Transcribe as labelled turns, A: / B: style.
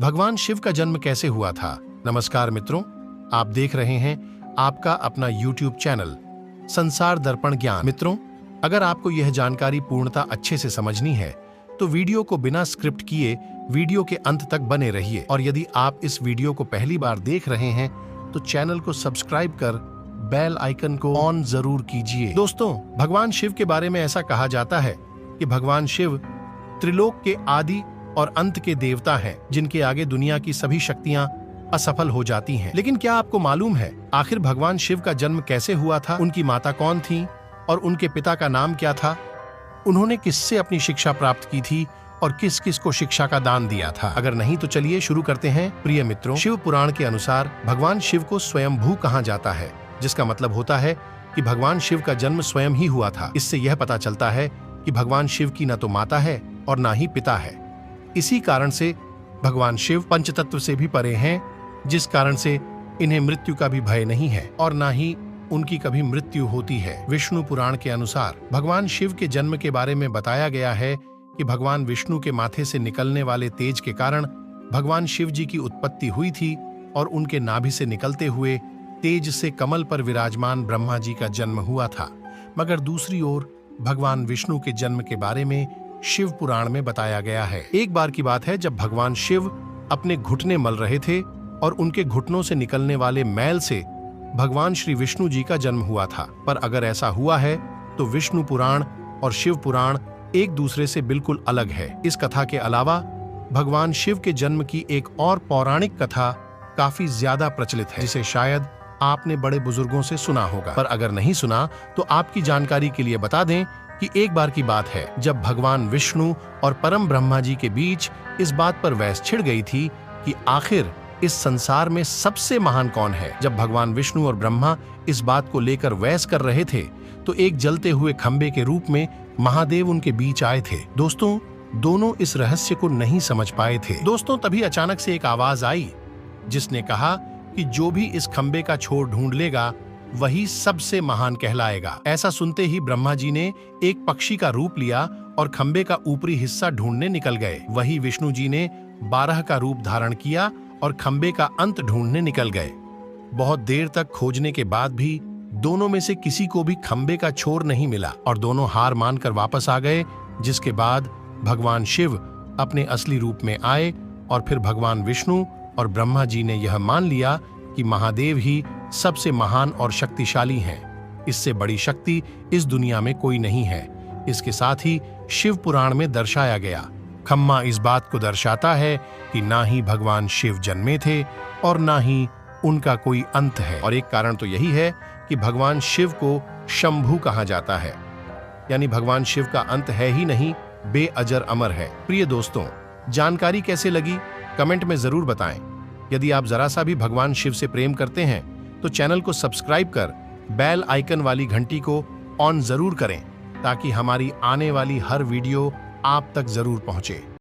A: भगवान शिव का जन्म कैसे हुआ था? नमस्कार मित्रों, आप देख रहे हैं आपका अपना YouTube चैनल संसार दर्पण ज्ञान। मित्रों, अगर आपको यह जानकारी पूर्णता अच्छे से समझनी है तो वीडियो को बिना स्क्रिप्ट किए वीडियो के अंत तक बने रहिए। और यदि आप इस वीडियो को पहली बार देख रहे हैं तो चैनल को सब्सक्राइब कर बेल आइकन को ऑन जरूर कीजिए। दोस्तों, भगवान शिव के बारे में ऐसा कहा जाता है कि भगवान शिव त्रिलोक के आदि और अंत के देवता हैं, जिनके आगे दुनिया की सभी शक्तियां असफल हो जाती हैं। लेकिन क्या आपको मालूम है आखिर भगवान शिव का जन्म कैसे हुआ था? उनकी माता कौन थी और उनके पिता का नाम क्या था? उन्होंने किससे अपनी शिक्षा प्राप्त की थी और किस किस को शिक्षा का दान दिया था? अगर नहीं तो चलिए शुरू करते हैं। प्रिय मित्रों, शिव पुराण के अनुसार भगवान शिव को स्वयंभू कहा जाता है, जिसका मतलब होता है कि भगवान शिव का जन्म स्वयं ही हुआ था। इससे यह पता चलता है कि भगवान शिव की न तो माता है और ना ही पिता है। इसी कारण से भगवान शिव पंचतत्व से भी परे हैं, जिस कारण से इन्हें मृत्यु का भी भय नहीं है और ना ही उनकी कभी मृत्यु होती है। विष्णु पुराण के अनुसार भगवान शिव के जन्म के बारे में बताया गया है कि भगवान विष्णु के माथे से निकलने वाले तेज के कारण भगवान शिव जी की उत्पत्ति हुई थी और उनके नाभि से निकलते हुए तेज से कमल पर विराजमान ब्रह्मा जी का जन्म हुआ था। मगर दूसरी ओर भगवान विष्णु के जन्म के बारे में शिव पुराण में बताया गया है। एक बार की बात है जब भगवान शिव अपने घुटने मल रहे थे और उनके घुटनों से निकलने वाले मैल से भगवान श्री विष्णु जी का जन्म हुआ था। पर अगर ऐसा हुआ है तो विष्णु पुराण और शिव पुराण एक दूसरे से बिल्कुल अलग है। इस कथा के अलावा भगवान शिव के जन्म की एक और पौराणिक कथा काफी ज्यादा प्रचलित है, जिसे शायद आपने बड़े बुजुर्गों से सुना होगा। पर अगर नहीं सुना तो आपकी जानकारी के लिए बता दें कि एक बार की बात है जब भगवान विष्णु और परम ब्रह्मा जी के बीच इस बात पर बहस छिड़ गई थी कि आखिर इस संसार में सबसे महान कौन है। जब भगवान विष्णु और ब्रह्मा इस बात को लेकर बहस कर रहे थे तो एक जलते हुए खंबे के रूप में महादेव उनके बीच आए थे। दोस्तों, दोनों इस रहस्य को नहीं समझ पाए थे। दोस्तों, तभी अचानक से एक आवाज आई जिसने कहा कि जो भी इस खंबे का छोर ढूंढ लेगा वही सबसे महान कहलाएगा। ऐसा सुनते ही ब्रह्मा जी ने एक पक्षी का रूप लिया और खंबे का ऊपरी हिस्सा ढूंढने निकल गए। वही विष्णु जी ने 12 का रूप धारण किया और खंबे का अंत ढूंढने निकल गए। बहुत देर तक खोजने के बाद भी दोनों में से किसी को भी खंबे का छोर नहीं मिला और दोनों हार मानकर वापस आ गए। जिसके बाद भगवान शिव अपने असली रूप में आए और फिर भगवान विष्णु और ब्रह्मा जी ने यह मान लिया कि महादेव ही सबसे महान और शक्तिशाली हैं। इससे बड़ी शक्ति इस दुनिया में कोई नहीं है। इसके साथ ही शिव पुराण में दर्शाया गया खम्मा इस बात को दर्शाता है कि ना ही भगवान शिव जन्मे थे और ना ही उनका कोई अंत है। और एक कारण तो यही है कि भगवान शिव को शंभू कहा जाता है, यानी भगवान शिव का अंत है ही नहीं, बेअजर अमर है। प्रिय दोस्तों, जानकारी कैसे लगी कमेंट में जरूर बताएं। यदि आप जरा सा भी भगवान शिव से प्रेम करते हैं तो चैनल को सब्सक्राइब कर बेल आइकन वाली घंटी को ऑन जरूर करें ताकि हमारी आने वाली हर वीडियो आप तक जरूर पहुंचे।